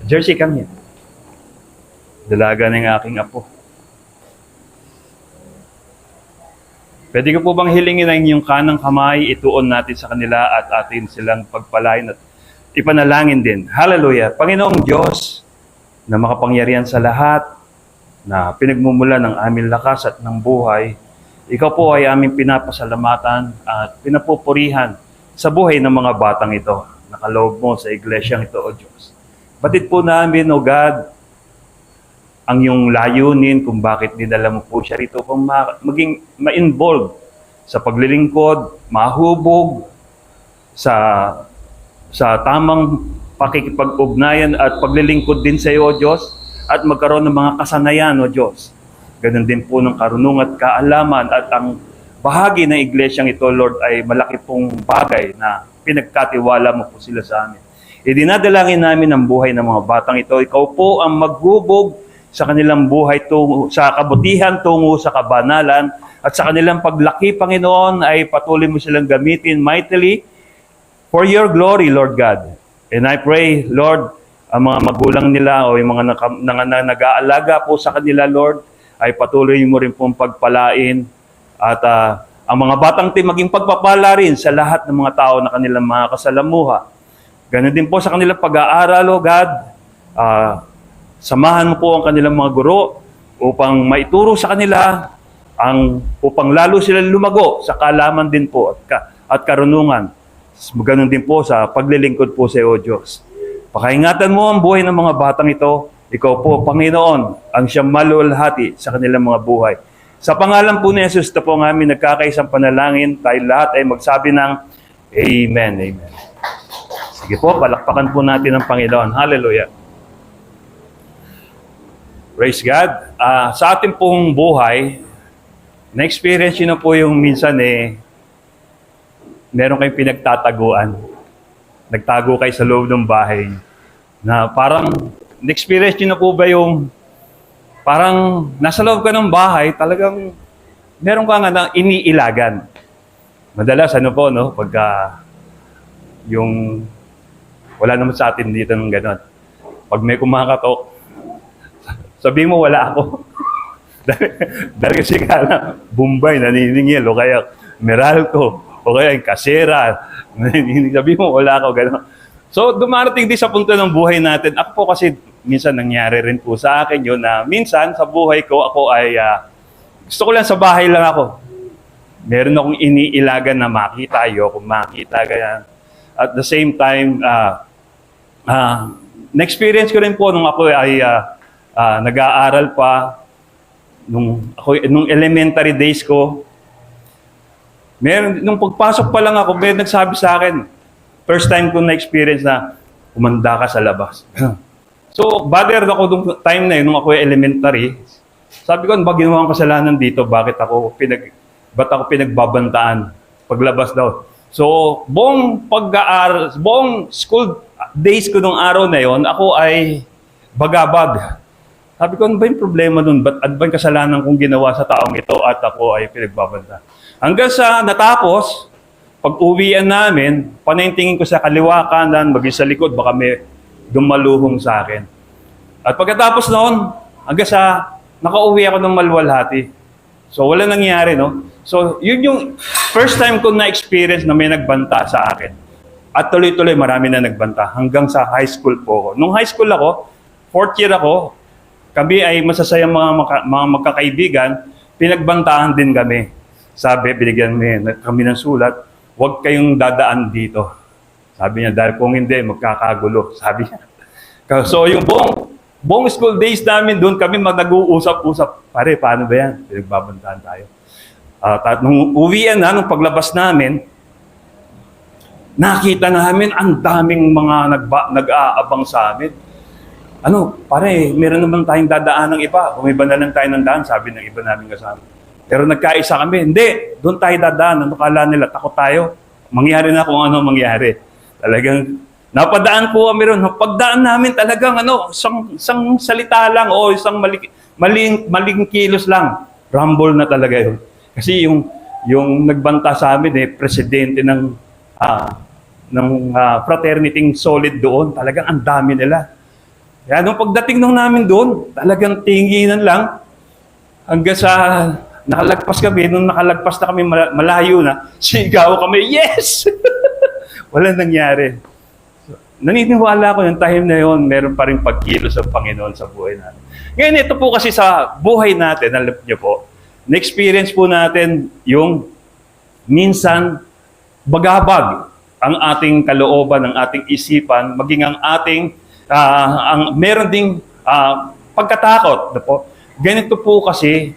Jersey, come here. Dalaga ng aking apo. Pwede ko po bang hilingin ang inyong kanang kamay, ituon natin sa kanila at atin silang pagpalain at ipanalangin din. Hallelujah! Panginoong Diyos na makapangyarihan sa lahat, na pinagmumula ng aming lakas at ng buhay, Ikaw po ay aming pinapasalamatan at pinapupurihan sa buhay ng mga batang ito. Nakaloob mo sa iglesyang ito, O Diyos. Batid po namin, O God, ang iyong layunin kung bakit dinala mo po siya rito kung maging ma-involve sa paglilingkod, mahubog sa tamang pakikipag-ugnayan at paglilingkod din sa iyo, O Diyos, at magkaroon ng mga kasanayan, O Diyos. Ganun din po ng karunungan at kaalaman at ang bahagi ng iglesyang ito, Lord, ay malaki pong bagay na pinagkatiwala mo po sila sa amin. Idinadalangin namin ang buhay ng mga batang ito. Ikaw po ang maghubog sa kanilang buhay tungo sa kabutihan, tungo sa kabanalan, at sa kanilang paglaki, Panginoon, ay patuloy mo silang gamitin mightily for your glory, Lord God. And I pray, Lord, ang mga magulang nila o yung mga nag-aalaga po sa kanila, Lord, ay patuloy mo rin pong pagpalain at ang mga batang maging pagpapala rin sa lahat ng mga tao na kanilang mga kasalamuha. Ganon din po sa kanilang pag-aaral, O God. Samahan mo po ang kanilang mga guro upang maituro sa kanila upang lalo sila lumago sa kaalaman din po at karunungan. Ganon din po sa paglilingkod po sa iyo, Diyos. Pakaingatan mo ang buhay ng mga batang ito. Ikaw po, Panginoon, ang siyang maluwalhati sa kanilang mga buhay. Sa pangalan po ni Jesus, ito po ang aming nagkakaisang panalangin. Tayo lahat ay magsabi ng Amen. Amen. Sige po, palakpakan po natin ang Panginoon. Hallelujah. Praise God. Sa ating pong buhay, na-experience nyo na po yung minsan meron kayong pinagtataguan. Nagtago kayo sa loob ng bahay. Na parang, na-experience nyo na po ba yung parang nasa loob ka ng bahay, talagang meron ka nga na iniilagan. Madalas, pagka yung wala naman sa atin dito ng gano'n. Pag may kumakatok, sabihin mo, wala ako. Dahil kasi kala, Bombay, naniningil, o kaya Meralco, o kaya yung kasera, sabihin mo, wala ako, gano'n. So, dumarating din sa punto ng buhay natin. Ako po kasi, minsan nangyari rin po sa akin yun na minsan sa buhay ko, ako ay, gusto ko lang sa bahay lang ako. Meron akong iniilagan na makita, ayoko makita, kaya at the same time, na-experience ko rin po nung ako ay nag-aaral pa, nung elementary days ko, nung pagpasok pa lang ako, may nagsabi sa akin, first time ko na-experience na umanda ka sa labas. So, bothered ako nung time na yun, nung ako elementary. Sabi ko, ba ginawa ang kasalanan dito? Ba't ako pinagbabantaan paglabas daw? So, buong school days ko nung araw na yon, ako ay bagabag. Sabi ko, ano ba yung problema nun? Ba't ba yung kasalanan kong ginawa sa taong ito at ako ay pinagbabantaan? Hanggang sa natapos, pag-uwian namin, panaintingin ko sa kaliwa, kanan, maging sa likod, baka may dumaluhong sa akin. At pagkatapos noon, hanggang sa nakauwi ako ng maluwalhati. So, wala nangyari, no? So, yun yung first time ko na-experience na may nagbanta sa akin. At tuloy-tuloy, marami na nagbanta. Hanggang sa high school po ako. Nung high school ako, fourth year ako, kami ay masasayang mga magkakaibigan, pinagbantaan din kami. Sabi, binigyan kami ng sulat, huwag kayong dadaan dito. Sabi niya, dahil kung hindi, magkakagulo. Sabi niya. So, yung buong school days namin, doon kami nag-uusap-usap. Pare, paano ba yan? Pinagbabantaan tayo. Nung uwian nung paglabas namin, nakita namin ang daming mga nag-aabang sa amin. Pare, meron naman tayong dadaan ng iba. Umiba na lang tayo ng daan, sabi ng iba namin kasama. Pero nagkaisa kami, hindi, doon tayo dadaan. Ano kala nila? Takot tayo. Mangyari na kung ano mangyari. Talagang, napadaan po kami ron. Pagdaan namin talagang, isang salita lang o isang maling kilos lang. Rumble na talaga yun. Kasi yung nagbanta sa amin, presidente ng fraternity solid doon. Talagang ang dami nila. Kaya nung pagdating nung namin doon, talagang tinginan lang hanggang sa nakalagpas kami. Nung nakalagpas na kami malayo na, sigaw kami, yes! Walang nangyari. Naniniwala ko yung time na yun, meron pa rin pagkilos ng Panginoon sa buhay natin. Ngayon, ito po kasi sa buhay natin, alam niyo po, na-experience po natin yung minsan bagabag ang ating kalooban, ang ating isipan, maging ang ating meron ding pagkatakot. Ganito po kasi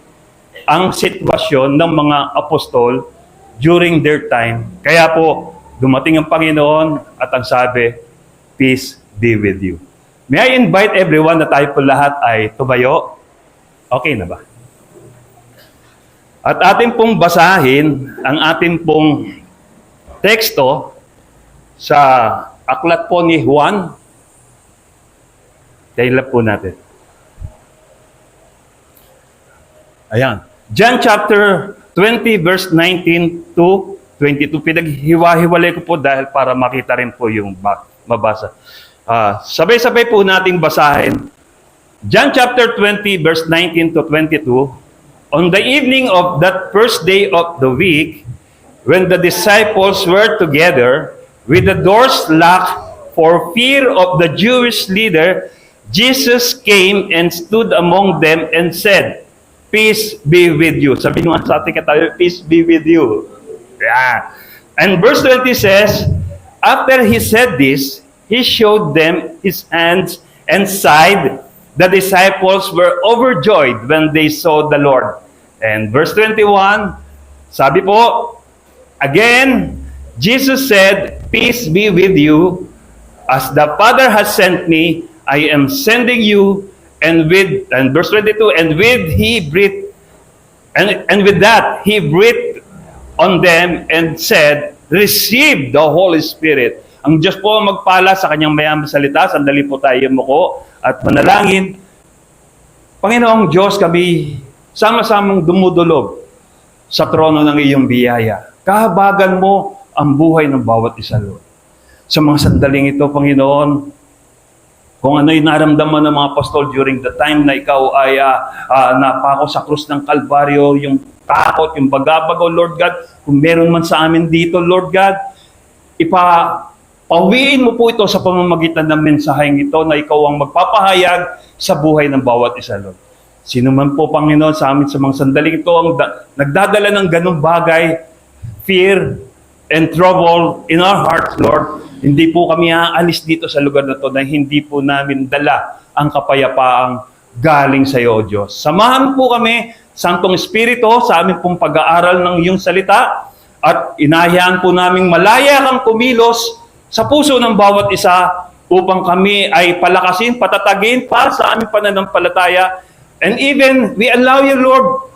ang sitwasyon ng mga apostol during their time. Kaya po, dumating ang Panginoon at ang sabi, peace be with you. May I invite everyone na tayo po lahat ay tumayo? Okay na ba? At atin pong basahin ang atin pong teksto sa aklat po ni Juan. Kailap po natin. Ayan. John chapter 20 verse 19 to 22. Pinaghiwa-hiwalay ko po dahil para makita rin po yung mabasa. Sabay-sabay po nating basahin. John chapter 20 verse 19 to 22. On the evening of that first day of the week, when the disciples were together, with the doors locked for fear of the Jewish leader, Jesus came and stood among them and said, peace be with you. Sabi nyo sa ating katabi, peace be with you. Yeah. And verse 20 says, after he said this, he showed them his hands and side. The disciples were overjoyed when they saw the Lord. And verse 21, sabi po, again, Jesus said, peace be with you. As the Father has sent me, I am sending you. And verse 22, and with that he breathed on them and said, receive the Holy Spirit. Ang Diyos po magpala sa kanyang mayamang salita. Sandali po tayo muko at manalangin. Panginoong Diyos, kami sama-samang dumudulog sa trono ng iyong biyaya. Kahabagan mo ang buhay ng bawat isa, Lord. Sa mga sandaling ito, Panginoon, kung ano yung naramdaman ng mga apostol during the time na ikaw ay napako sa krus ng Kalbaryo, yung takot, yung bagabagaw, Lord God, kung meron man sa amin dito, Lord God, pawiin mo po ito sa pamamagitan ng mensaheng ito na ikaw ang magpapahayag sa buhay ng bawat isa, Lord. Sino man po, Panginoon, sa amin sa mga sandaling ito ang nagdadala ng ganung bagay, fear and trouble in our hearts, Lord, hindi po kami aalis dito sa lugar na ito na hindi po namin dala ang kapayapaang galing sa iyo, O Diyos. Samahan po kami, Santong Espiritu, sa aming pong pag-aaral ng iyong salita at inahiyan po naming malaya kang kumilos sa puso ng bawat isa upang kami ay palakasin, patatagin para sa aming pananampalataya. And even, we allow you, Lord,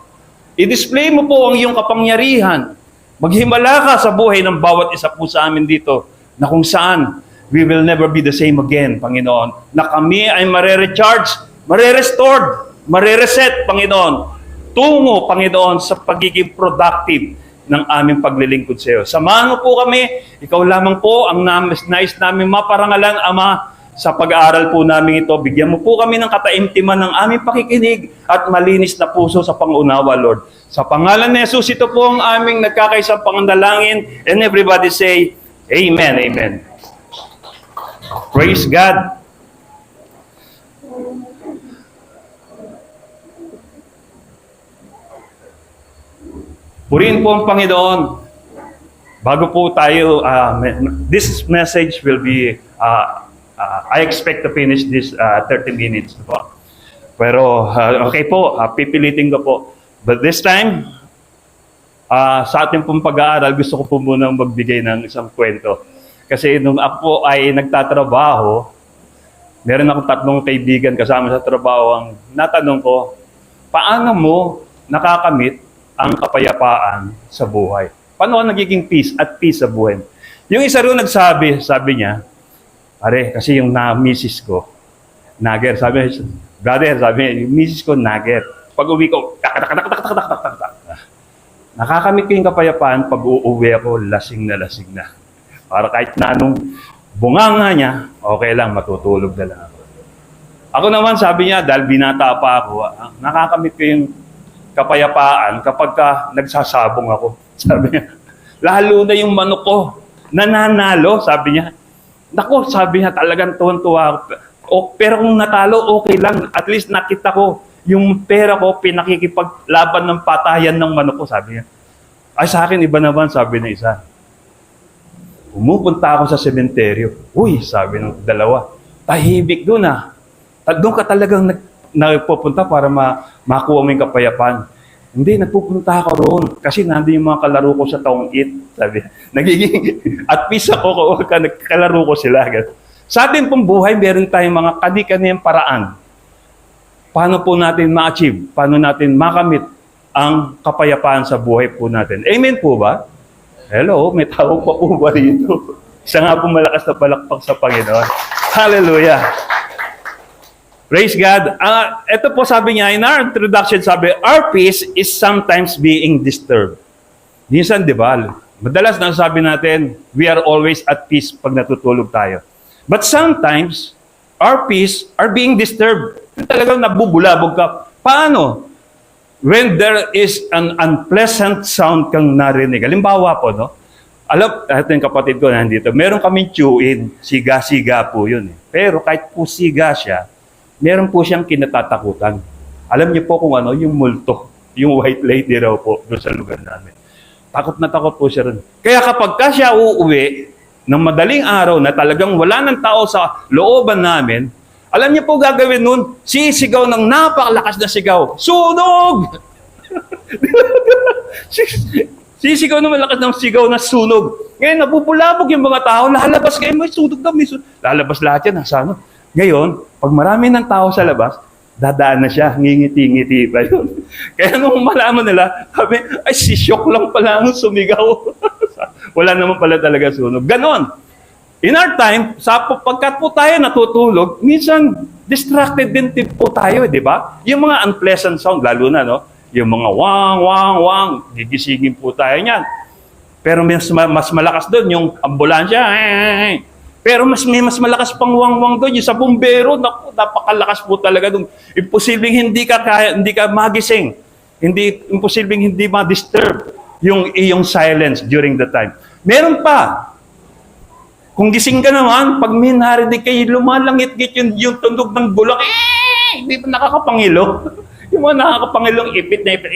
i-display mo po ang iyong kapangyarihan. Maghimala ka sa buhay ng bawat isa po sa amin dito na kung saan we will never be the same again, Panginoon. Na kami ay mare-recharge, mare-restored, mare-reset, Panginoon. Tungo, Panginoon, sa pagiging productive ng aming paglilingkod sa iyo. Samahan mo po kami. Ikaw lamang po ang nais namin maparangalan, Ama, sa pag-aaral po namin ito. Bigyan mo po kami ng kataimtiman ng aming pakikinig at malinis na puso sa pangunawa, Lord. Sa pangalan ni Jesus, ito po ang aming nagkakaisang panganalangin. And everybody say, Amen, amen. Praise God. Purihin po ang Panginoon. Bago po tayo, this message will be, I expect to finish this 30 minutes po. Pero okay po, pipilitin ko po. But this time, sa ating pong pag-aaral, gusto ko po munang magbigay ng isang kwento. Kasi nung ako ay nagtatrabaho, meron akong 3 kaibigan kasama sa trabaho ang natanong ko, paano mo nakakamit ang kapayapaan sa buhay? Paano nagiging peace at peace sa buhay? Yung isa rin nagsabi, sabi niya, pare, kasi yung misis ko, nagger. Sabi niya, brother, sabi niya, yung misis ko, nagger. Pag uwi ko, nakakamit ko yung kapayapaan pag uuwi ako, lasing na lasing na. Para kahit na anong bunganga niya, okay lang, matutulog na lang ako. Ako naman, sabi niya, dahil binata pa ako, nakakamit ko yung kapayapaan kapag ka nagsasabong ako. Sabi niya, lalo na yung manok ko, nananalo, sabi niya. Naku, sabi niya, talagang tuwan-tuwa. Pero kung natalo, okay lang. At least nakita ko yung pera ko, pinakikipaglaban ng patayan ng manok ko, sabi niya. Ay, sa akin, iba naman, sabi na isa. Pumupunta ako sa sementeryo. Uy, sabi ng dalawa, tahimik doon ah. Doon ka talagang nagpupunta para makuha mo yung kapayapaan. Hindi, nagpupunta ako roon kasi nandun yung mga kalaro ko sa taong it. Sabi, nagiging at peace ako kung nagkalaro ko sila. Sa atin pong buhay, meron tayong mga kani-kaniyang paraan. Paano po natin ma-achieve? Paano natin makamit ang kapayapaan sa buhay po natin? Amen po ba? Hello, may tao pa po ba rito? Isa nga po malakas na palakpak sa Panginoon. Hallelujah! Praise God. Ito po sabi niya, in our introduction, sabi, our peace is sometimes being disturbed. Minsan, di ba? Madalas nasasabi natin, we are always at peace pag natutulog tayo. But sometimes, our peace are being disturbed. Talagang nabubulabog ka. Paano? When there is an unpleasant sound kang narinig. Halimbawa po, no? Alam, ito yung kapatid ko nandito, meron kaming tune-in, siga-siga po yun. Pero kahit po siga siya, meron po siyang kinatatakutan. Alam niyo po kung ano, yung multo, yung white lady raw po doon sa lugar namin. Takot na takot po siya rin. Kaya kapag ka siya uuwi ng madaling araw na talagang wala ng tao sa looban namin, alam niyo po gagawin nun, sisigaw ng napakalakas na sigaw. Sunog! Sisigaw ng malakas ng sigaw na sunog. Ngayon, nabubulabog yung mga tao, lalabas kayo, may sunog daw, may sunog. Lalabas lahat yan, nasa ano? Ngayon, pag marami ng tao sa labas, dadaan na siya, ngingiti-ngiti pa yun. Kaya nung malaman nila, sabi, ay si Syok lang pala ang sumigaw. Wala naman pala talaga sunog. Ganon. In our time, pagkat po tayo natutulog, minsan distracted din po tayo, di ba? Yung mga unpleasant sound, lalo na, no? Yung mga wang, wang, wang, gigisingin po tayo niyan. Pero mas malakas doon, yung ambulansya, Pero mas malakas pang wang-wang doon, yung sa bumbero, naku, napakalakas po talaga doon. Imposibleng hindi ka magising. Imposibleng hindi ma-disturb yung iyong silence during the time. Meron pa. Kung gising ka naman, pag may narinig kayo, lumalangit-git yung tundog ng bulak, hindi pa nakakapangilo. Yung mga nakakapangilong ipit na ipit.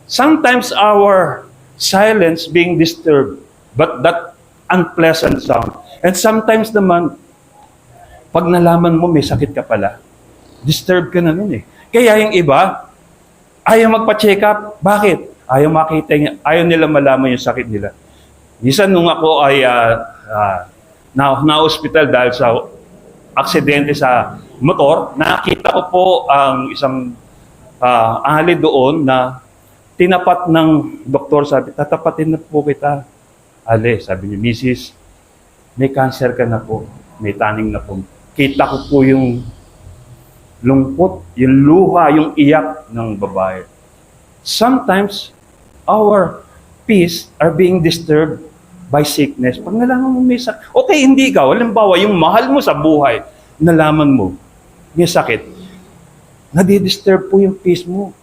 Sometimes our silence being disturbed, but that unpleasant sound. And sometimes naman, pag nalaman mo may sakit ka pala, disturbed ka na nun eh. Kaya yung iba, ayaw magpa-check up. Bakit? Ayaw makita niya, ayaw nila malaman yung sakit nila. Minsan nung ako ay na-hospital dahil sa aksidente sa motor, nakita ko po ang isang ahali doon na tinapat ng doktor, sabi, tatapatin na po kita. Ale, sabi niya, Mrs., may cancer ka na po, may taning na po. Kita ko po yung lungkot, yung luha, yung iyak ng babae. Sometimes, our peace are being disturbed by sickness. Pag nalaman mo may sakit, okay, hindi ikaw. Halimbawa, yung mahal mo sa buhay, nalaman mo, may sakit, nadi-disturb po yung peace mo.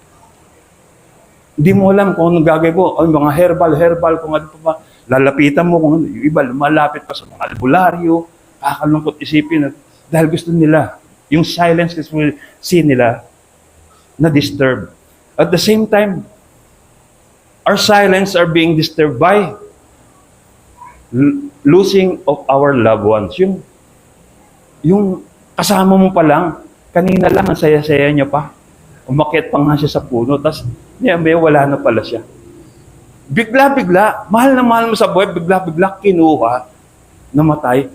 Hindi mo alam kung anong gagawin mo. Ay, mga herbal, kung ano pa. Lalapitan mo kung ano. Yung iba, lumalapit pa sa mga albularyo, kakalungkot isipin. Dahil gusto nila, yung silence kasi nila, na-disturb. At the same time, our silence are being disturbed by losing of our loved ones. Yung kasama mo pa lang, kanina lang, ang saya-saya niya pa. Umakyat pa nga siya sa puno, tapos may wala na pala siya. Bigla-bigla, mahal na mahal mo sa buhay, bigla-bigla kinuha, namatay.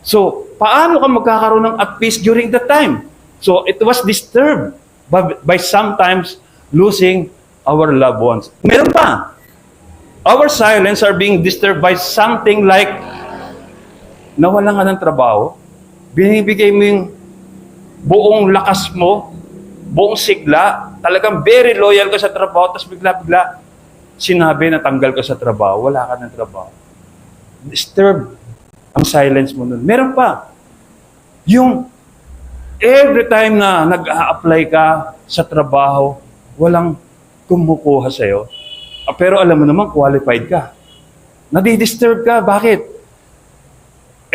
So, paano ka magkakaroon ng at peace during that time? So, it was disturbed by sometimes losing our loved ones. Meron pa. Our silence are being disturbed by something like nawalan ka ng trabaho, binibigay mo yung buong lakas mo, buong sigla, talagang very loyal ka sa trabaho, tapos bigla-bigla sinabi na tanggal ka sa trabaho, wala ka ng trabaho. disturb ang silence mo nun. Meron pa. Yung every time na nag-a-apply ka sa trabaho, walang kumukuha sa'yo. Pero alam mo naman, qualified ka. Nadi-disturb ka. Bakit?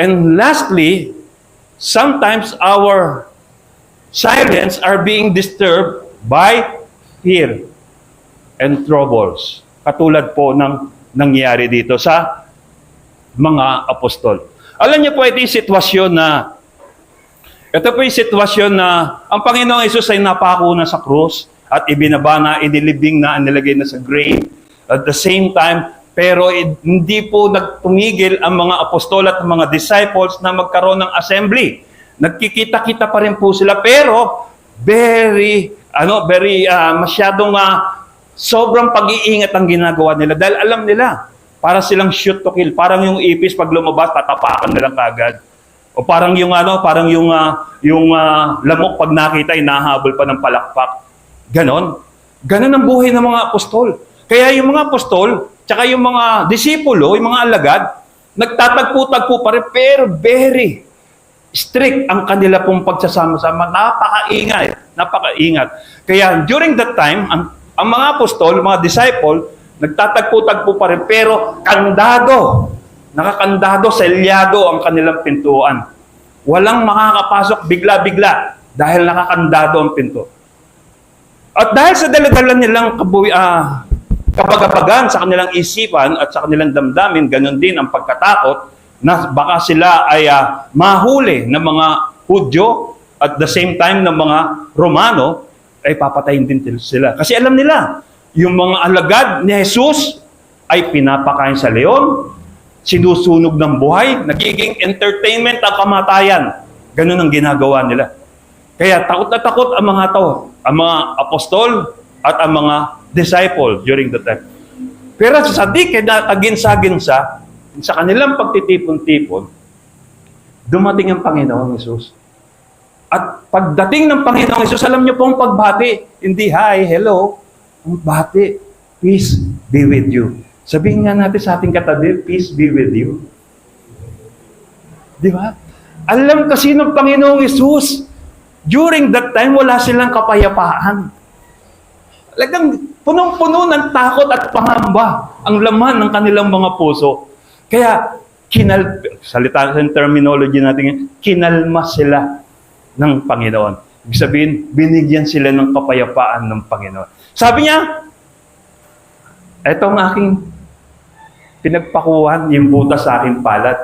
And lastly, sometimes our silence are being disturbed by fear and troubles. Katulad po ng nangyari dito sa mga apostol. Alam niyo po, ito yung sitwasyon na ang Panginoong Hesus ay napako na sa krus at ibinaba na, inilibing na, nilagay na sa grave. At the same time, pero hindi po nagtumigil ang mga apostol at mga disciples na magkaroon ng assembly. Nagkikita-kita pa rin po sila, pero masyadong sobrang pag-iingat ang ginagawa nila dahil alam nila, para silang shoot to kill. Parang yung ipis pag lumabas, tatapakan na lang kagad. O parang yung lamok pag nakita, inahabol pa ng palakpak. Ganon ang buhay ng mga apostol. Kaya yung mga apostol, tsaka yung mga disipulo, yung mga alagad, nagtatagpo-tagpo pa rin, pero very strict ang kanila pong pagsasama-sama. Napakaingat. Kaya during that time, ang mga apostol, mga disciple, nagtatagpo-tagpo pa rin, pero nakakandado, selyado ang kanilang pintuan. Walang makakapasok bigla-bigla dahil nakakandado ang pinto. At dahil sa dala-dala nilang kapagapagan sa kanilang isipan at sa kanilang damdamin, ganun din ang pagkatakot na baka sila ay mahuli ng mga Hudyo at the same time ng mga Romano, ay papatayin din sila. Kasi alam nila, yung mga alagad ni Jesus ay pinapakain sa leon, sinusunog ng buhay, nagiging entertainment ang kamatayan. Ganun ang ginagawa nila. Kaya takot na takot ang mga ang mga apostol at ang mga disciple during the time. Pero sa aginsa-ginsa, sa kanilang pagtitipon-tipon, dumating ang Panginoong Hesus. At pagdating ng Panginoong Hesus, alam niyo po ang pagbati. Hindi hi, hello. Ang bati, peace be with you. Sabihin nga natin sa ating katabi, peace be with you. Di ba? Alam kasi ng Panginoong Hesus, during that time, wala silang kapayapaan. Talagang punong-puno ng takot at pangamba ang laman ng kanilang mga puso. Kaya, salita sa terminology natin, kinalma sila ng Panginoon. Ibig sabihin, binigyan sila ng kapayapaan ng Panginoon. Sabi niya, ito ang aking pinagpakuhan, yung butas sa aking palat.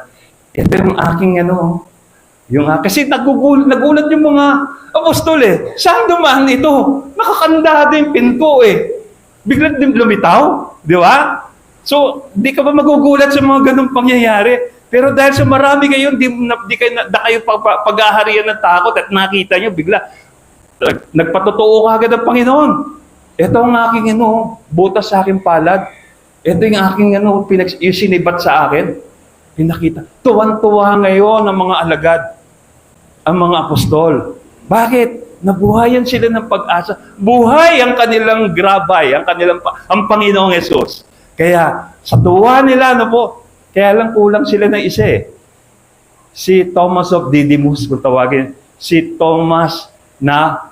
Ito yung aking kasi nagulat yung mga apostol Saan dumaan ito? Nakakandado yung pinto Biglang lumitaw, di ba? So, di ka ba magugulat sa mga ganung pangyayari? Pero dahil sa marami kayo, di kayo pag-aharian ng takot at nakita nyo, bigla, nagpatotoo ka agad ang Panginoon. Ito ang aking butas sa aking palad. Ito yung aking yung sinibat sa akin. Pinakita. Tuwan-tuwa ngayon ang mga alagad, ang mga apostol. Bakit? Nabuhayan sila ng pag-asa. Buhay ang kanilang grabay, ang Panginoong Hesus. Kaya, sa tuwa nila, kaya lang kulang sila ng isa Si Thomas of Didymus, kung tawagin, si Thomas na,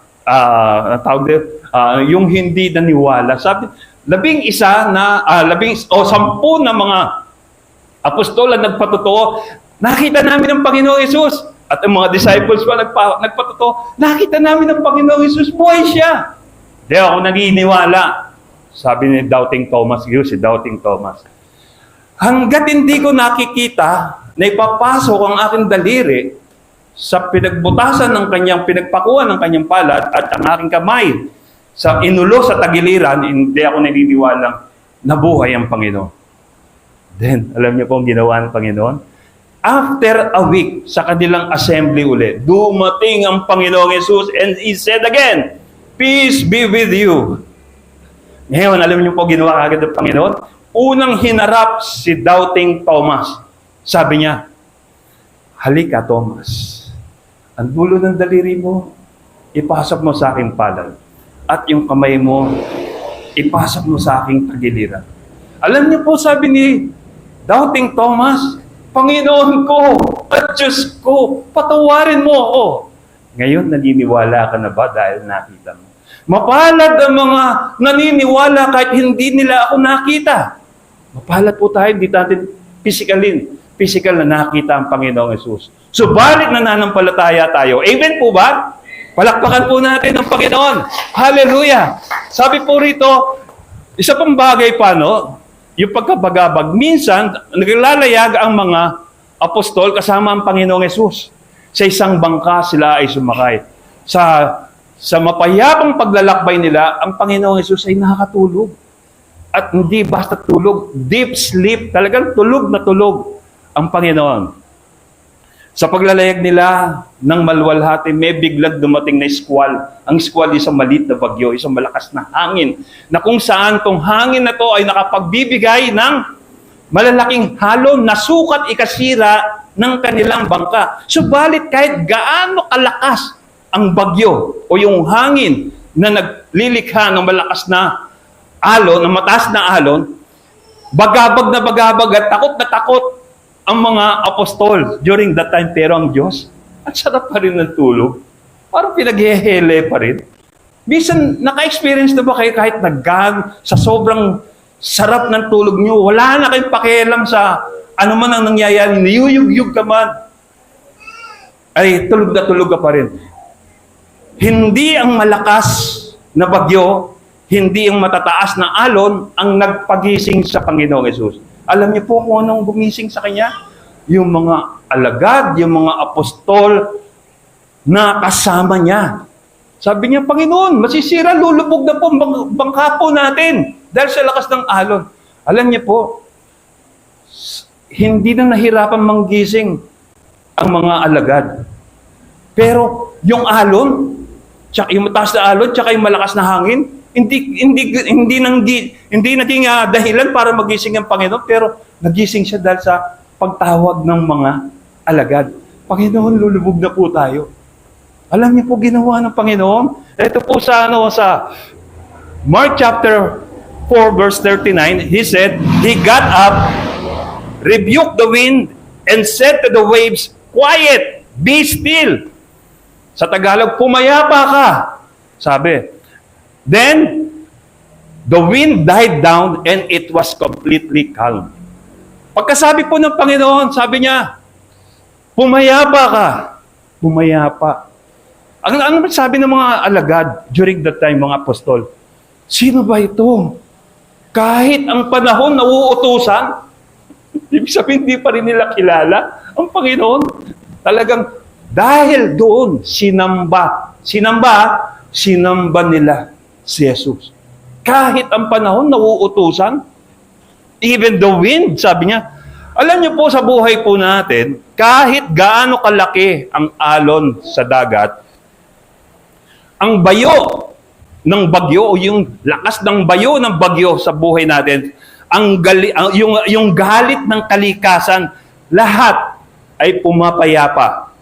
yung hindi naniwala. Sabi, 11 na, 10 na mga apostol na nagpatotoo, nakita namin ang Panginoong Hesus. At ang mga disciples pa nagpatotoo, nakita namin ang Panginoong Hesus, buhay siya. Di ako naniniwala. Sabi ni Doubting Thomas, si Doubting Thomas. Hanggat hindi ko nakikita na ipapasok ang aking daliri sa pinagbutasan ng kanyang pinagpakuan ng kanyang palad at ang aking kamay sa inulo sa tagiliran, hindi ako naniniwalang nabuhay ang Panginoon. Then, alam niyo po ang ginawa ng Panginoon? After a week sa kanilang assembly ulit, dumating ang Panginoong Hesus and He said again, peace be with you. Ngayon, alam niyo po ginawa agad ng Panginoon? Unang hinarap si Doubting Thomas. Sabi niya, halika Thomas, ang dulo ng daliri mo, ipasok mo sa aking palad. At yung kamay mo, ipasok mo sa aking tagiliran. Alam niyo po, sabi ni Doubting Thomas, Panginoon ko at Diyos ko, patawarin mo ako. Ngayon, naniniwala ka na ba dahil nakita mo? Mapalad ang mga naniniwala kahit hindi nila ako nakita. Mapalad po tayo, hindi natin physical na nakita ang Panginoong Yesus. Subalit nananampalataya tayo. Amen po ba? Palakpakan po natin ang Panginoon. Hallelujah! Sabi po rito, isa pang bagay pa, no? Yung pagkabagabag. Minsan, naglalayag ang mga apostol kasama ang Panginoong Yesus. Sa isang bangka sila ay sumakay. Sa mapayapang paglalakbay nila, ang Panginoong Yesus ay nakakatulog. At hindi basta tulog, deep sleep, talagang tulog na tulog ang Panginoon. Sa paglalayag nila ng maluwalhati, may biglang dumating na squall. Ang squall isang maliit na bagyo, isang malakas na hangin, na kung saan tong hangin na to ay nakapagbibigay ng malalaking halon na sukat ikasira ng kanilang bangka. Subalit kahit gaano kalakas ang bagyo o yung hangin na naglilikha ng malakas na alon, ng mataas na alon, bagabag at takot na takot ang mga apostol during that time. Pero ang Diyos, at sarap pa rin ng tulog. Parang pinaghehele pa rin. Minsan, naka-experience na ba kayo kahit naggang sa sobrang sarap ng tulog nyo, wala na kayong pakialam sa ano man ang nangyayari, niyuyug-yug ka man, ay tulog na tulog ka pa rin. Hindi ang malakas na bagyo, hindi ang matataas na alon ang nagpagising sa Panginoong Yesus. Alam niyo po kung anong gumising sa Kanya? Yung mga alagad, yung mga apostol na kasama niya. Sabi niya, Panginoon, masisira, lulubog na po ang bangka po natin dahil sa lakas ng alon. Alam niyo po, hindi na nahirapan manggising ang mga alagad. Pero yung alon, tsaka yung mataas na alon, tsaka yung malakas na hangin, hindi naging dahilan para magising ang Panginoon, pero nagising siya dahil sa pagtawag ng mga alagad. Panginoon, lulubog na po tayo. Alam niyo po ginawa ng Panginoon? Ito po sa Mark chapter 4 verse 39, he said, he got up, rebuked the wind, and said to the waves, quiet, be still. Sa Tagalog, pumayapa ka. Sabi. Then, the wind died down and it was completely calm. Pagkasabi po ng Panginoon, sabi niya, pumayapa ka. Pumayapa. Ano sabi ng mga alagad during that time, mga apostol? Sino ba ito? Kahit ang panahon na uutusan, ibig sabihin, hindi pa rin nila kilala ang Panginoon. Talagang dahil doon, sinamba nila si Jesus. Kahit ang panahon na uutusan, even the wind, sabi niya, alam niyo po sa buhay po natin, kahit gaano kalaki ang alon sa dagat, ang bayo ng bagyo o yung lakas ng bayo ng bagyo sa buhay natin, yung galit ng kalikasan, lahat ay pumapayapa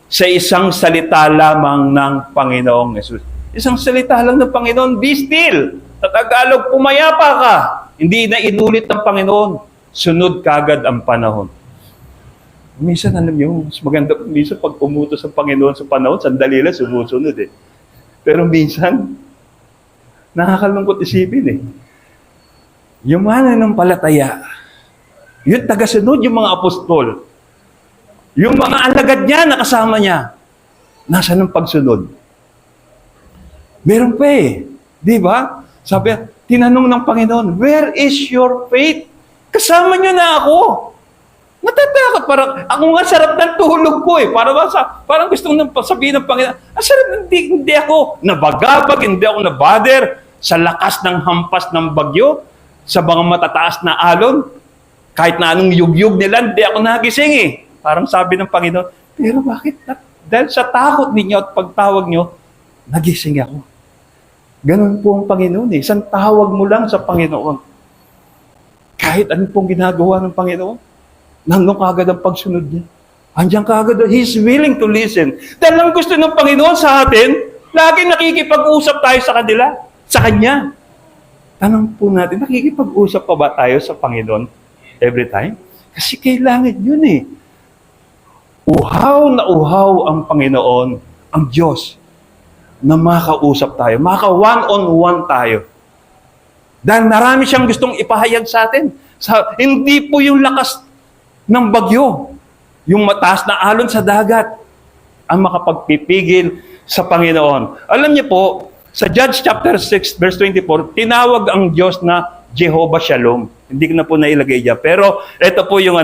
sa isang salita lamang ng Panginoong Yesus. Isang salita lang ng Panginoon, be still. Sa Tagalog, pumayapa ka. Hindi na inulit ng Panginoon. Sunod kagad ang panahon. Minsan, alam niyo, mas maganda, minsan pag umutos ang Panginoon sa panahon, sandali lang, sumusunod eh. Pero minsan, nakakalungkot isipin eh. Yung mananampalataya, yung tagasunod, yung mga apostol, yung mga alagad niya na kasama niya, nasa ng pagsunod? Meron pa eh. Di ba? Sabi, tinanong ng Panginoon, where is your faith? Kasama niyo na ako. Natatakot. Parang, ako nga sarap ng tulog ko eh. Parang gusto nang sabihin ng Panginoon, sarap, hindi ako nabagabag, hindi ako nabader sa lakas ng hampas ng bagyo, sa mga matataas na alon. Kahit na anong yugyug nila, hindi ako nagising eh. Parang sabi ng Panginoon, pero bakit? Dahil sa takot ninyo at pagtawag nyo, nagising ako. Ganun po ang Panginoon eh. Isang tawag mo lang sa Panginoon. Kahit ano pong ginagawa ng Panginoon, nandun kagad ang pagsunod niya. Andiyan kagad, He's willing to listen. Dahil ang gusto ng Panginoon sa atin, lagi nakikipag-usap tayo sa kanila, sa Kanya. Tanong po natin, nakikipag-usap pa ba tayo sa Panginoon every time? Kasi kailangan yun eh. Uhaw na uhaw ang Panginoon, ang Diyos, na makausap tayo, maka one-on-one tayo. Dahil marami siyang gustong ipahayag sa atin. Hindi po yung lakas ng bagyo, yung mataas na alon sa dagat, ang makapagpipigil sa Panginoon. Alam niyo po, sa Judge chapter 6, verse 24, tinawag ang Diyos na Jehovah Shalom. Hindi ko na po nailagay dyan. Pero ito po yung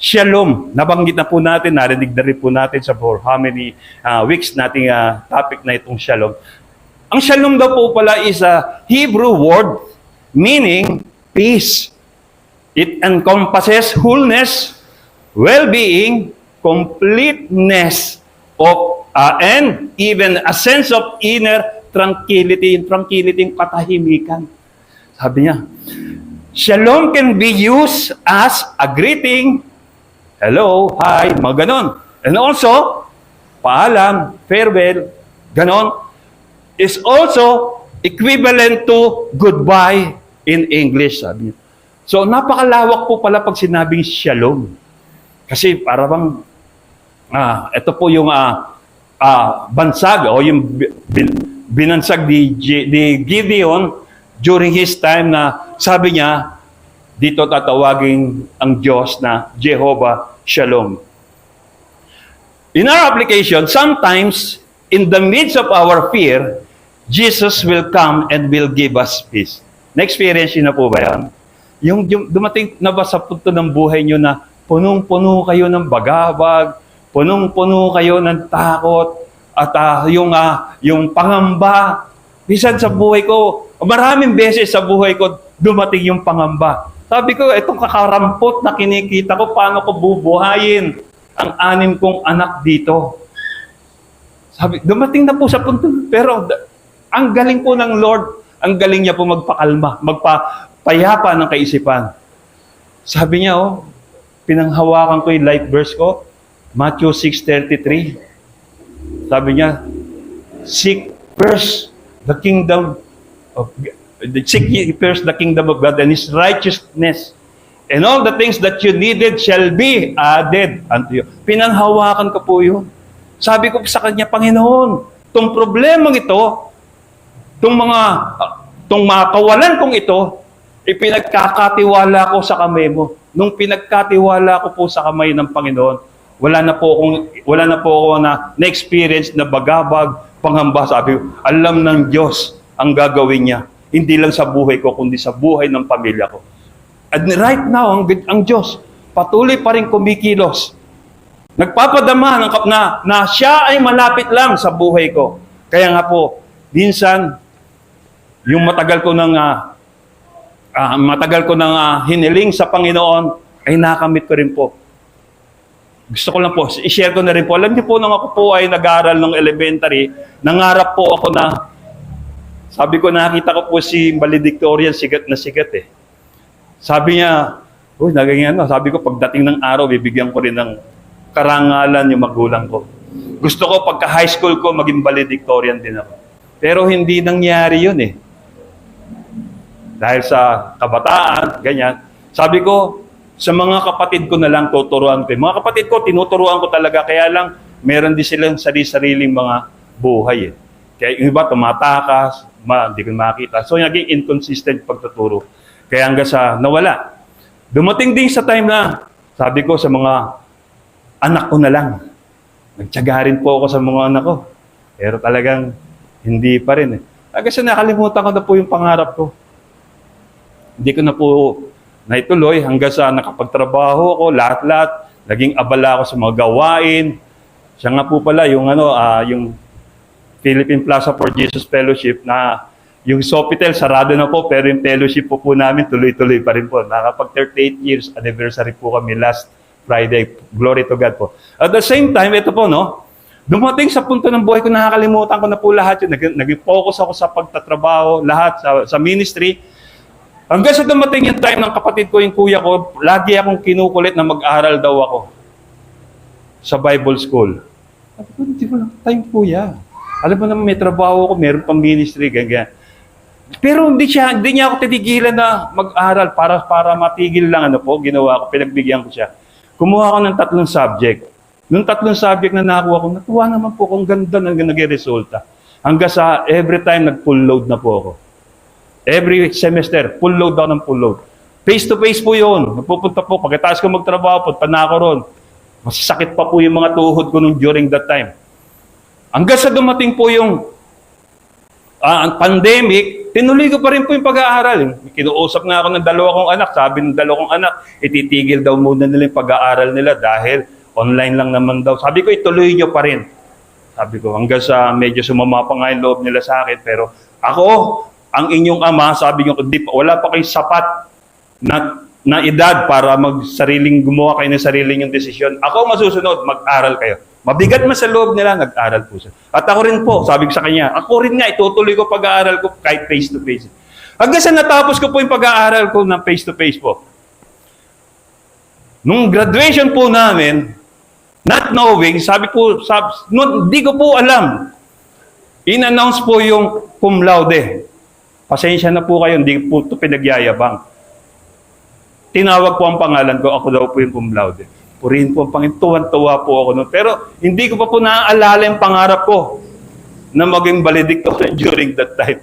Shalom. Nabanggit na po natin, narinig na rin po natin sa for how many weeks nating topic na itong Shalom. Ang Shalom daw po pala is a Hebrew word meaning peace. It encompasses wholeness, well-being, completeness of and even a sense of inner tranquility, yung katahimikan. Sabi niya, Shalom can be used as a greeting, hello, hi, mga ganon. And also, paalam, farewell, ganon, is also equivalent to goodbye in English, sabi niya. So, napakalawak po pala pag sinabing shalom. Kasi para bang, ito po yung bansag o yung binansag ni Gideon during his time na sabi niya, dito tatawagin ang Diyos na Jehovah Shalom. In our application, sometimes in the midst of our fear, Jesus will come and will give us peace. Na-experience niyo na po ba yan? Yung dumating na ba sa punto ng buhay niyo na punong-puno kayo ng bagabag, punong-puno kayo ng takot, at yung pangamba. Minsan sa buhay ko, maraming beses sa buhay ko, dumating yung pangamba. Sabi ko, itong kakarampot na kinikita ko, paano ko bubuhayin ang 6 kong anak dito? Sabi, dumating na po sa punto. Pero ang galing po ng Lord, ang galing niya po magpakalma, magpapayapa ng kaisipan. Sabi niya, pinanghawakan ko yung life verse ko, Matthew 6:33. Sabi niya, seek first the kingdom of God. Seek ye first the kingdom of God and His righteousness, and all the things that you needed shall be added unto you. Pinanghawakan ko po yun. Sabi ko sa kanya, Panginoon, itong problemang ito, itong mga kawalan kong ito, ipinagkakatiwala ko sa kamay mo. Nung pinagkatiwala ko po sa kamay ng Panginoon, wala na po ako na-experience na bagabag, pangamba. Sabi ko, alam ng Diyos ang gagawin niya. Hindi lang sa buhay ko, kundi sa buhay ng pamilya ko. And right now, ang Diyos, patuloy pa rin kumikilos. Nagpapadama na siya ay malapit lang sa buhay ko. Kaya nga po, minsan, yung matagal ko nang hiniling sa Panginoon, ay nakamit ko rin po. Gusto ko lang po, i-share ko na rin po. Alam niyo po, nung ako po ay nag-aaral ng elementary, nangarap po ako na, sabi ko, nakita ko po si valedictorian, sigat na sigat eh. Sabi niya, sabi ko, pagdating ng araw, bibigyan ko rin ng karangalan yung magulang ko. Gusto ko, pagka high school ko, maging valedictorian din ako. Pero hindi nangyari yun eh. Dahil sa kabataan, ganyan. Sabi ko, sa mga kapatid ko na lang tuturuan ko. Mga kapatid ko, tinuturuan ko talaga. Kaya lang, meron din silang sariling mga buhay eh. Kaya yung iba, tumatakas, hindi ko makita. So, naging inconsistent pagtuturo. Kaya hanggang sa nawala. Dumating din sa time na, sabi ko sa mga anak ko na lang, nagtiyaga rin po ako sa mga anak ko. Pero talagang hindi pa rin eh. Kasi nakalimutan ko na po yung pangarap ko. Hindi ko na po naituloy hanggang sa nakapagtrabaho ako, lahat-lahat. Naging abala ako sa mga gawain. Siya nga po pala yung yung Philippine Plaza for Jesus Fellowship na yung Sofitel, sarado na po, pero yung fellowship po namin tuloy-tuloy pa rin po. Nakapag 38 years anniversary po kami last Friday. Glory to God po. At the same time, ito po, dumating sa punto ng buhay ko, nakakalimutan ko na po lahat yun. Nag-focus ako sa pagtatrabaho, lahat, sa ministry. Hanggang sa dumating yung time ng kapatid ko, yung kuya ko, lagi akong kinukulit na mag-aral daw ako sa Bible school. Sabi ko, hindi ko lang time, kuya. Alam mo naman, may trabaho ako, meron pang ministry, ganyan. Pero hindi niya ako tinigilan na mag-aral para matigil lang ginawa ko, pinagbigyan ko siya. Kumuha ako ng 3 subject. Nung 3 subject na nakuha ko, natuwa naman po kung ganda ng naging-resulta. Hanggang sa every time nag-full load na po ako. Every semester, full load ako ng full load. Face-to-face po yun. Nagpupunta po, pagkatapos ko magtrabaho, punta na ako ron. Masasakit pa po yung mga tuhod ko during that time. Hanggang sa dumating po yung ang pandemic, tinuloy ko pa rin po yung pag-aaral. Kinuusap nga ako ng 2 kong anak. Sabi ng 2 kong anak, ititigil daw muna nila yung pag-aaral nila dahil online lang naman daw. Sabi ko, ituloy nyo pa rin. Sabi ko, hanggang sa medyo sumama pa nga yung loob nila sa akin. Pero ako, ang inyong ama, sabi nyo, wala pa kayong sapat na edad para gumawa kayo ng sariling yung desisyon. Ako masusunod, mag-aral kayo. Mabigat man sa loob nila, nag-aral po siya. At ako rin po, sabi ko sa kanya, ako rin nga, itutuloy ko pag-aaral ko kahit face-to-face. Hanggang sa natapos ko po yung pag-aaral ko ng face-to-face po. Nung graduation po namin, not knowing, hindi ko po alam. In-announce po yung cum laude. Pasensya na po kayo, hindi po ito pinagyayabang. Tinawag po ang pangalan ko, ako daw po yung cum laude. Purihin po ang Panginoon, tuwan-tuwa po ako noon. Pero hindi ko pa po naaalala yung pangarap ko na maging valedictorian during that time.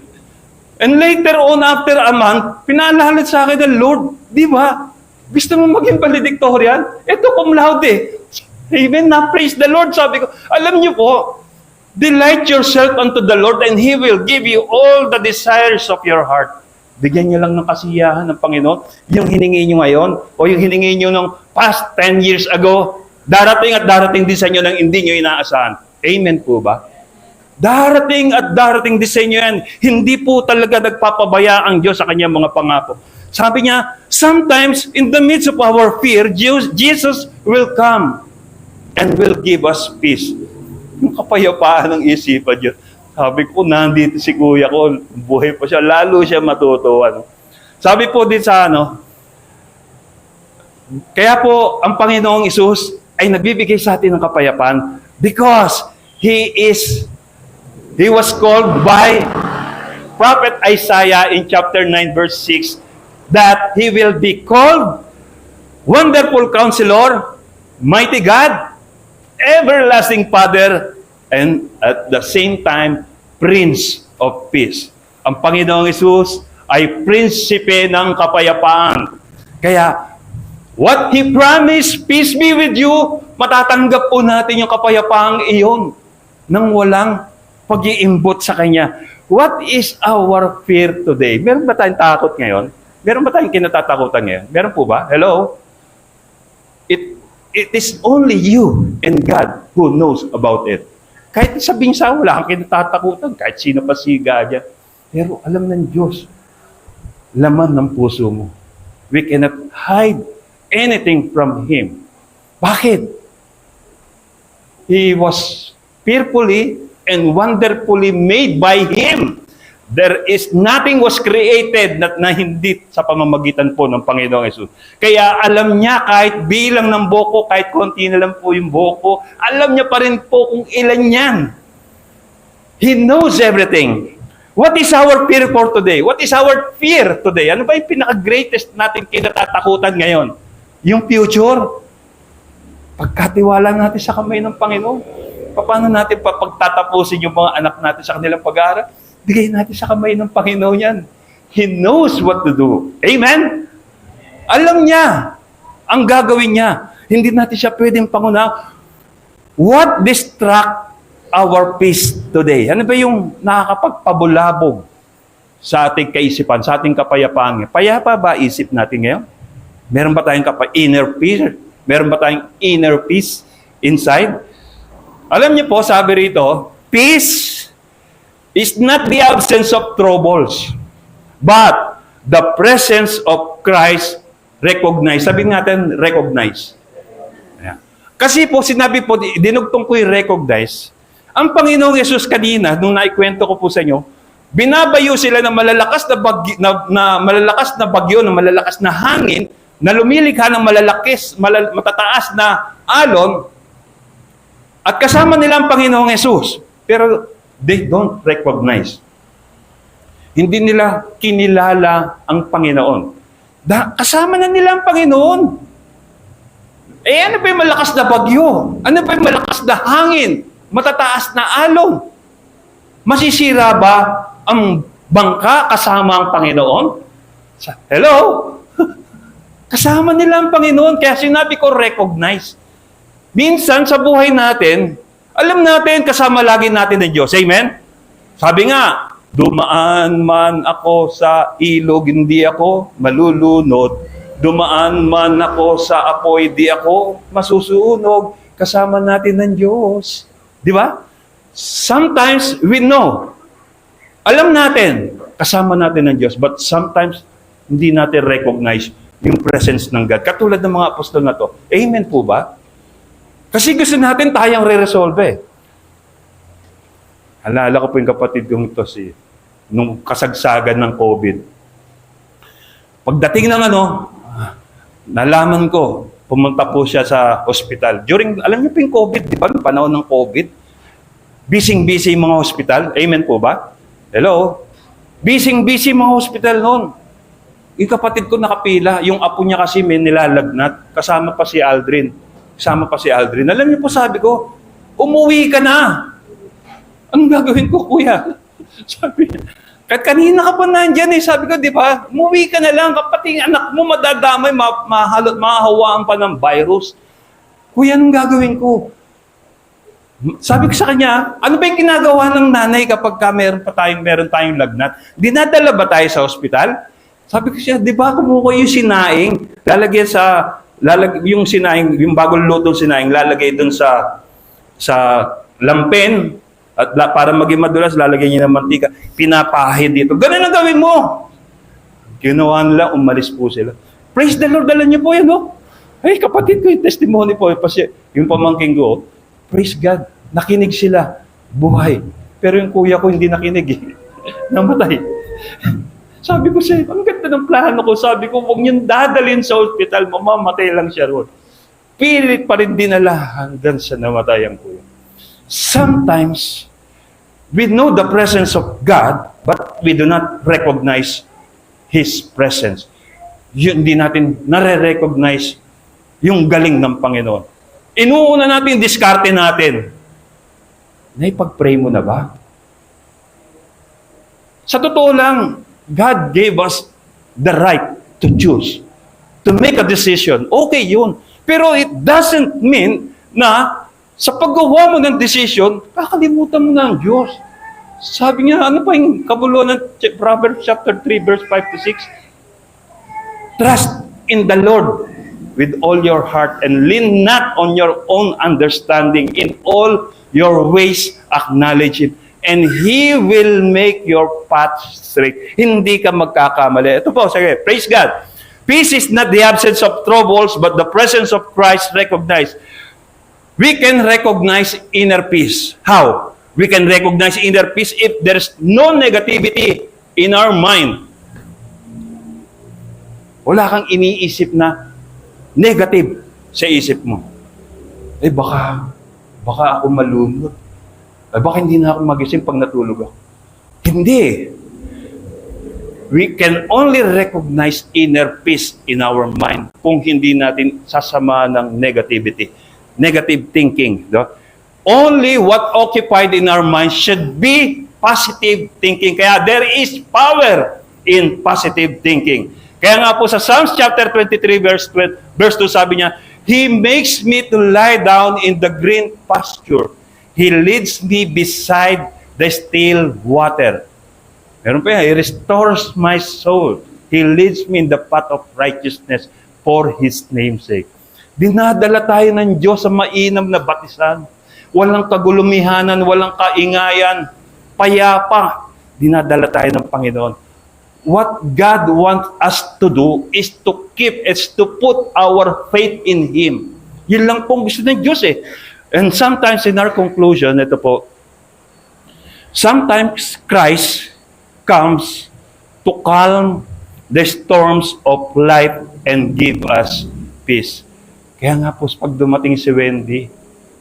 And later on, after a month, pinaalala sa akin ng Lord, di ba? Gusto mo maging valedictorian? Ito cum laude. Amen na, praise the Lord. Sabi ko, alam niyo po, delight yourself unto the Lord and He will give you all the desires of your heart. Bigyan niyo lang ng kasiyahan ng Panginoon. Yung hiningi niyo ngayon o yung hiningi niyo nung past 10 years ago, darating at darating din sa inyo nang hindi niyo inaasahan. Amen po ba? Darating at darating din sa inyo yan. Hindi po talaga nagpapabaya ang Diyos sa kanyang mga pangako. Sabi niya, sometimes in the midst of our fear, Jesus will come and will give us peace. Yung kapayapaan ng isipan Diyos. Sabi ko, nandito si kuya ko, buhay pa siya, lalo siya matutuwa. Sabi po din sa kaya po ang Panginoong Isus ay nagbibigay sa atin ng kapayapaan because He was called by Prophet Isaiah in chapter 9 verse 6 that He will be called Wonderful Counselor, Mighty God, Everlasting Father, and at the same time, Prince of Peace. Ang Panginoong Hesus ay prinsipe ng kapayapaan. Kaya, what He promised, peace be with you, matatanggap po natin yung kapayapaang iyon nang walang pag-iimbot sa Kanya. What is our fear today? Meron ba tayong takot ngayon? Meron ba tayong kinatatakutan ngayon? Meron po ba? Hello? It is only you and God who knows about it. Kahit sabihin sa wala kang kinatatakutan, kahit sino pa siga dyan. Pero alam ng Diyos, laman ng puso mo. We cannot hide anything from Him. Bakit? He was fearfully and wonderfully made by Him. There is nothing was created na hindi sa pamamagitan po ng Panginoong Hesus. Kaya alam niya kahit bilang ng buhok, kahit konti na lang po yung buhok ko, alam niya pa rin po kung ilan yan. He knows everything. What is our fear for today? What is our fear today? Ano ba yung pinaka-greatest natin kinatatakutan ngayon? Yung future. Pagkatiwala natin sa kamay ng Panginoon. Paano natin pagtatapusin yung mga anak natin sa kanilang pag-aaral? Bigay natin sa kamay ng Panginoon yan. He knows what to do. Amen? Alam niya ang gagawin niya. Hindi natin siya pwedeng panguna. What distract our peace today? Ano ba yung nakakapagpabulabog sa ating kaisipan, sa ating kapayapaan? Payapa ba isip natin ngayon? Meron ba tayong inner peace? Meron ba tayong inner peace inside? Alam niyo po, sabi rito, peace is not the absence of troubles, but the presence of Christ recognized. Sabihin natin, recognize. Ayan. Kasi po, sinabi po, dinugtong ko yung recognize. Ang Panginoong Yesus kanina, nung naikwento ko po sa inyo, binabayo sila ng malalakas na bagyo, ng malalakas na hangin, na lumilikha ng matataas na alon, at kasama nila ang Panginoong Yesus. Pero they don't recognize. Hindi nila kinilala ang Panginoon. Kasama na nila ang Panginoon. Ano pa yung malakas na bagyo? Ano pa yung malakas na hangin? Matataas na alon? Masisira ba ang bangka kasama ang Panginoon? Hello? Kasama nila ang Panginoon. Kaya sinabi ko, recognize. Minsan sa buhay natin, alam natin, kasama lagi natin ng Diyos. Amen? Sabi nga, dumaan man ako sa ilog, hindi ako malulunod. Dumaan man ako sa apoy, di ako masusunog. Kasama natin ng Diyos. Di ba? Sometimes we know. Alam natin, kasama natin ng Diyos. But sometimes, hindi natin recognize yung presence ng God. Katulad ng mga apostol na to. Amen po ba? Kasi gusto natin tayong re-resolve eh. Alala ko po yung kapatid kong ito nung kasagsagan ng COVID. Pagdating ng nalaman ko, pumunta po siya sa hospital. Alam niyo po yung COVID, di ba? Panahon ng COVID. Busy yung mga hospital. Amen po ba? Hello? Busy mga hospital noon. Yung kapatid ko nakapila, yung apo niya kasi may nilalagnat. Kasama pa si Aldrin. Alam niyo po, sabi ko, umuwi ka na. Anong gagawin ko, kuya? Sabi niya, kahit kanina ka pa nandyan eh. Sabi ko, di ba, umuwi ka na lang. Kapatid anak mo madadamay, mahahawaan pa ng virus. Kuya, anong gagawin ko? Sabi ko sa kanya, ano ba yung ginagawa ng nanay kapag meron tayong lagnat? Dinadala ba tayo sa ospital? Sabi ko siya, di ba kumuha yung sinaing, yung sinaing, yung bagong lutong sinaing, lalagay dun sa lampen, at para maging madulas, lalagay niya ng mantika, pinapahid dito. Ganun ang gawin mo! Ginawa nila, umalis po sila. Praise the Lord, dala niyo po yan, no? Ay, kapatid ko, yung testimony po, yung pamangking ko, praise God, nakinig sila, buhay. Pero yung kuya ko hindi nakinig, namatay. Sabi ko siya, ang ganda ng plano ko. Sabi ko, huwag niyong dadalhin sa hospital, mamamatay lang siya roon. Pilit pa rin dinala hanggang sa namatay ang kuya. Sometimes, we know the presence of God, but we do not recognize His presence. Hindi natin nare-recognize yung galing ng Panginoon. Inuuna natin, diskarte natin. Naipag-pray mo na ba? Sa totoo lang, God gave us the right to choose, to make a decision. Okay yun. Pero it doesn't mean na sa paggawa mo ng decision, kakalimutan mo na ang Diyos. Sabi niya, ano pa yung kabuluhan ng Proverbs chapter 3, verse 5 to 6? Trust in the Lord with all your heart and lean not on your own understanding. In all your ways, acknowledge Him. And He will make your path straight. Hindi ka magkakamali. Ito po, sige, praise God. Peace is not the absence of troubles, but the presence of Christ recognized. We can recognize inner peace. How? We can recognize inner peace if there's no negativity in our mind. Wala kang iniisip na negative sa isip mo. Baka ako malunod. Baka hindi na ako magising pag natulog ako. Hindi. We can only recognize inner peace in our mind kung hindi natin sasama ng negativity. Negative thinking. No? Only what occupied in our mind should be positive thinking. Kaya there is power in positive thinking. Kaya nga po sa Psalms chapter 23 verse 2 sabi niya, He makes me to lie down in the green pasture. He leads me beside the still water. Meron pa yan, He restores my soul. He leads me in the path of righteousness for His name's sake. Dinadala tayo ng Diyos sa mainam na batisan. Walang kagulumihanan, walang kaingayan, payapa. Dinadala tayo ng Panginoon. What God wants us to do is to keep, is to put our faith in Him. Yun lang pong gusto ng Diyos eh. And sometimes in our conclusion, ito po, sometimes Christ comes to calm the storms of life and give us peace. Kaya nga po, pag dumating si Wendy,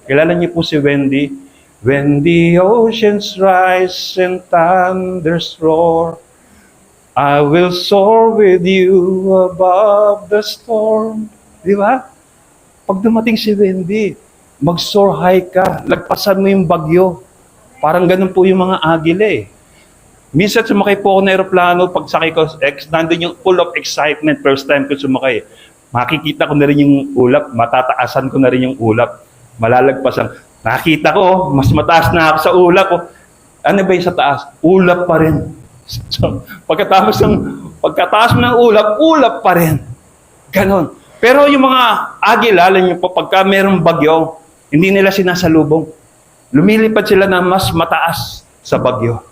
kilala niyo po si Wendy? When the oceans rise and thunders roar, I will soar with you above the storm. Di ba? Pag dumating si Wendy, mag-soar high ka, lagpasan mo yung bagyo. Parang ganun po yung mga agila eh. Minsan sumakay po ako ng aeroplano, pagsakay ko, nandun yung full of excitement, first time ko sumakay. Makikita ko na rin yung ulap, matataasan ko na rin yung ulap, malalagpasan. Nakita ko, mas mataas na ako sa ulap. Ano ba yung sa taas? Ulap pa rin. So, pagkataas mo ng ulap pa rin. Ganon. Pero yung mga agila, alam niyo po, pagka mayroong bagyo, hindi nila sinasalubong. Lumilipad sila na mas mataas sa bagyo.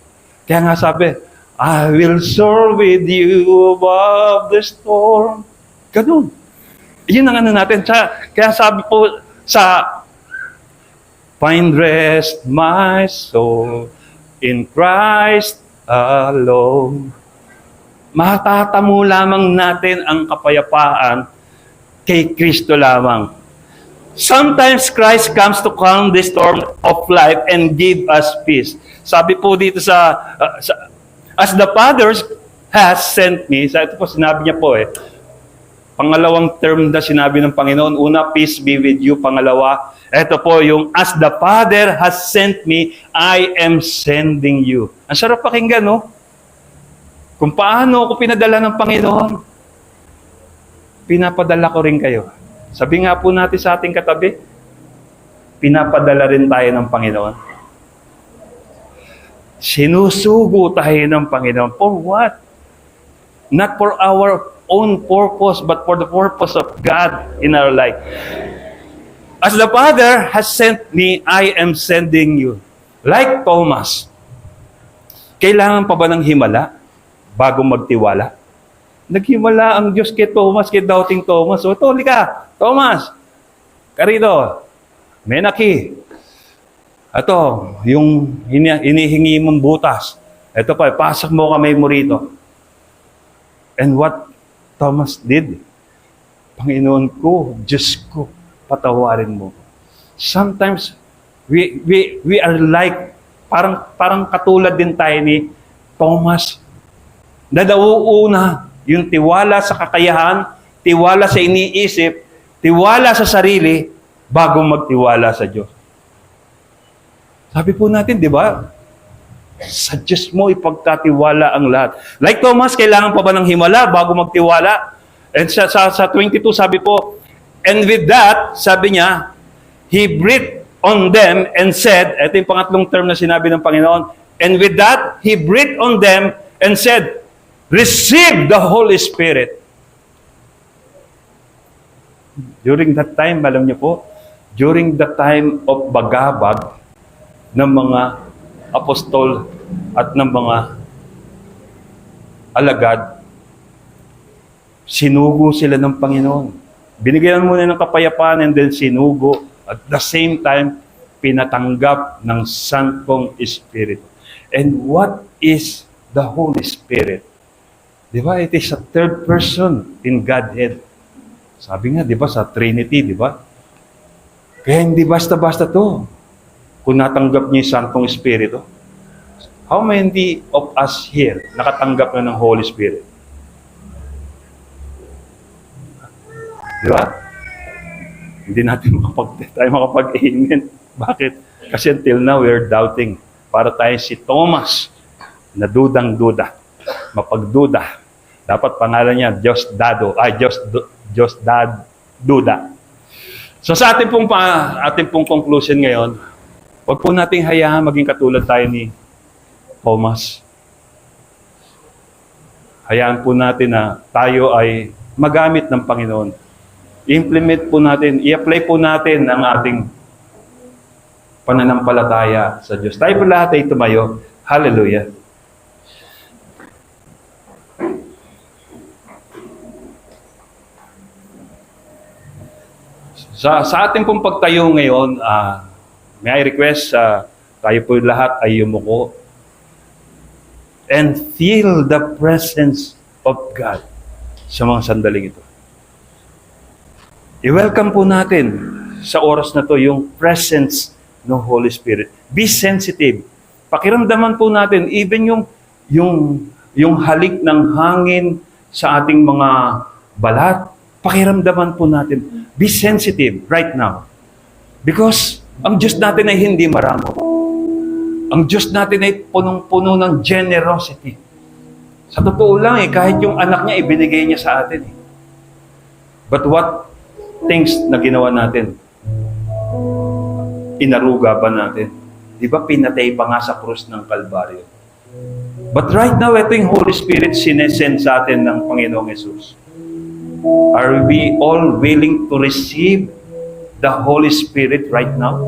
Kaya nga sabi, I will soar with you above the storm. Ganun. Yun ang ano natin. Kaya sabi po sa find rest my soul in Christ alone. Matatamo lamang natin ang kapayapaan kay Kristo lamang. Sometimes Christ comes to calm the storm of life and give us peace. Sabi po dito as the Father has sent me, ito po sinabi niya po pangalawang term na sinabi ng Panginoon. Una, peace be with you. Pangalawa, ito po yung as the Father has sent me, I am sending you. Ang sarap pakinggan, no? Kung paano ako pinadala ng Panginoon, pinapadala ko rin kayo. Sabi nga po natin sa ating katabi, pinapadala rin tayo ng Panginoon. Sinusugo tayo ng Panginoon. For what? Not for our own purpose, but for the purpose of God in our life. As the Father has sent me, I am sending you. Like Thomas, kailangan pa ba ng himala bago magtiwala? Naghimala ang Diyos kay Thomas, kay doubting Thomas. O, ito, ka, Thomas, karito, Menaki. Ito, yung inihingi mong butas. Ito pa, pasok mo kamay mo rito. And what Thomas did? Panginoon ko, Diyos ko, patawarin mo. Sometimes, we are like, parang katulad din tayo ni Thomas, na nauuna yung tiwala sa kakayahan, tiwala sa iniisip, tiwala sa sarili, bago magtiwala sa Diyos. Sabi po natin, di ba? Sa Diyos mo ipagkatiwala ang lahat. Like Thomas, kailangan pa ba ng himala bago magtiwala? And sa 22, sabi po, and with that, sabi niya, He breathed on them and said, ito yung pangatlong term na sinabi ng Panginoon, and with that, He breathed on them and said, receive the Holy Spirit. During that time, alam niyo po, during the time of bagabag ng mga apostol at ng mga alagad, sinugo sila ng Panginoon. Binigyan muna ng kapayapaan and then sinugo. At the same time, pinatanggap ng Santong Espiritu. And what is the Holy Spirit? Di ba? It is a third person in Godhead. Sabi nga, di ba, sa Trinity, di ba? Kaya hindi basta-basta to. Kung natanggap niyo yung Santong Espiritu. How many of us here nakatanggap na ng Holy Spirit? Di ba? Hindi natin tayo makapag-amen. Bakit? Kasi until now, we're doubting. Para tayo si Thomas na dudang-duda. Mapagduda. Dapat pangalan niya, Diyos Duda. So sa ating pong conclusion ngayon, huwag po nating hayaan maging katulad tayo ni Thomas. Hayaan po natin na tayo ay magamit ng Panginoon. I-implement po natin, i-apply po natin ang ating pananampalataya sa Diyos. Tayo po lahat ay tumayo. Hallelujah. Sa ating pong pagtayo ngayon, may I request, tayo po lahat ay yumuko and feel the presence of God sa mga sandaling ito. I-welcome po natin sa oras na to yung presence ng Holy Spirit. Be sensitive. Pakiramdaman po natin, even yung yung halik ng hangin sa ating mga balat. Pakiramdaman po natin. Be sensitive right now. Because ang Diyos natin ay hindi maramo. Ang Diyos natin ay punong-puno ng generosity. Sa totoo lang kahit yung anak niya, ibinigay niya sa atin But what things na ginawa natin? Inaruga ba natin? Di ba pinatay pa nga sa krus ng Kalbaryo? But right now, ito yung Holy Spirit sinesend sa atin ng Panginoong Yesus. Are we all willing to receive the Holy Spirit right now?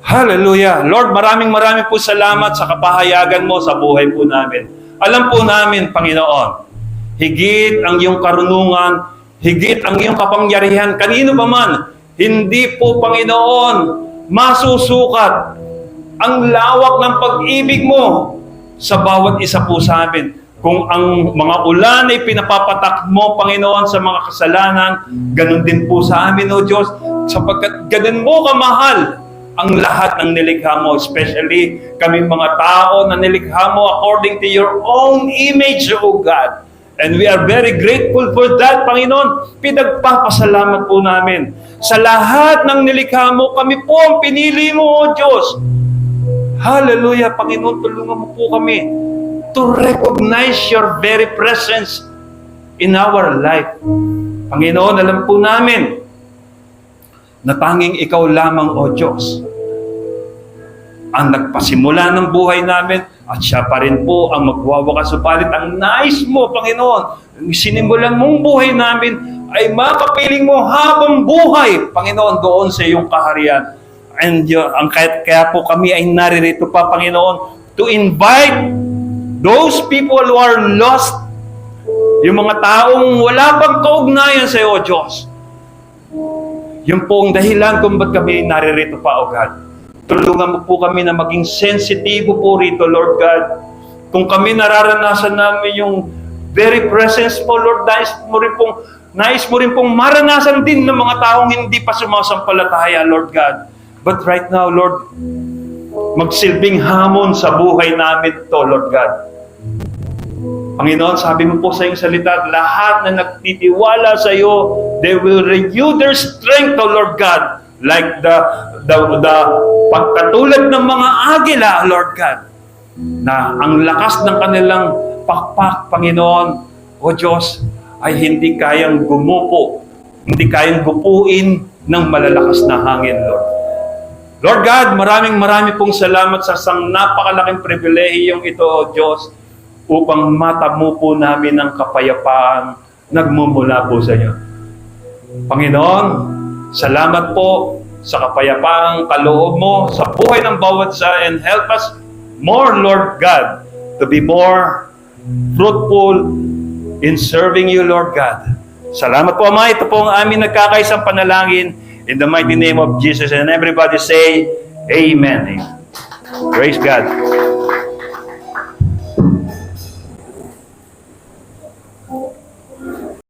Hallelujah! Lord, maraming po salamat sa kapahayagan mo sa buhay po namin. Alam po namin, Panginoon, higit ang iyong karunungan, higit ang iyong kapangyarihan, kanino pa man, hindi po, Panginoon, masusukat ang lawak ng pag-ibig mo sa bawat isa po sa amin. Kung ang mga ulan ay pinapapatak mo, Panginoon, sa mga kasalanan, ganun din po sa amin, O Diyos, sapagkat ganun mo kamahal ang lahat ng nilikha mo, especially kami mga tao na nilikha mo according to your own image, O God. And we are very grateful for that, Panginoon. Pinagpapasalamat po namin. Sa lahat ng nilikha mo, kami po ang pinili mo, O Diyos. Hallelujah, Panginoon, tulungan mo po kami to recognize your very presence in our life. Panginoon, alam po namin na tanging ikaw lamang, O Diyos, ang nagpasimula ng buhay namin at siya pa rin po ang magwawakas. Subalit ang nais mo, Panginoon, ang sinimulan mong buhay namin ay makapiling mo habang buhay, Panginoon, doon sa iyong kaharian. And kaya po kami ay naririto pa, Panginoon, to invite those people who are lost, yung mga taong wala pang kaugnayan sa iyo, O Diyos. Yun po ang dahilan kung ba't kami naririto pa, O God. Tulungan mo po kami na maging sensitibo po rito, Lord God. Kung kami nararanasan namin yung very presence po, Lord, nais mo rin pong maranasan din ng mga taong hindi pa sumasampalataya, Lord God. But right now, Lord, magsilbing hamon sa buhay namin to, Lord God. Panginoon, sabi mo po sa iyong salita, lahat na nagtitiwala sa iyo, they will renew their strength, O Lord God, like the pagkatulad ng mga agila, Lord God, na ang lakas ng kanilang pakpak, Panginoon, O Diyos, ay hindi kayang gumupo, hindi kayang gupuin ng malalakas na hangin, Lord. Lord God, maraming pong salamat sa isang napakalaking pribilehiyong ito, O Diyos, upang matamo po namin ang kapayapaan nagmumula po sa iyo. Panginoon, salamat po sa kapayapaang kaloob mo sa buhay ng bawat isa, and help us more, Lord God, to be more fruitful in serving you, Lord God. Salamat po, Ama. Ito po ang aming nagkakaisang panalangin in the mighty name of Jesus. And everybody say, Amen. Praise God.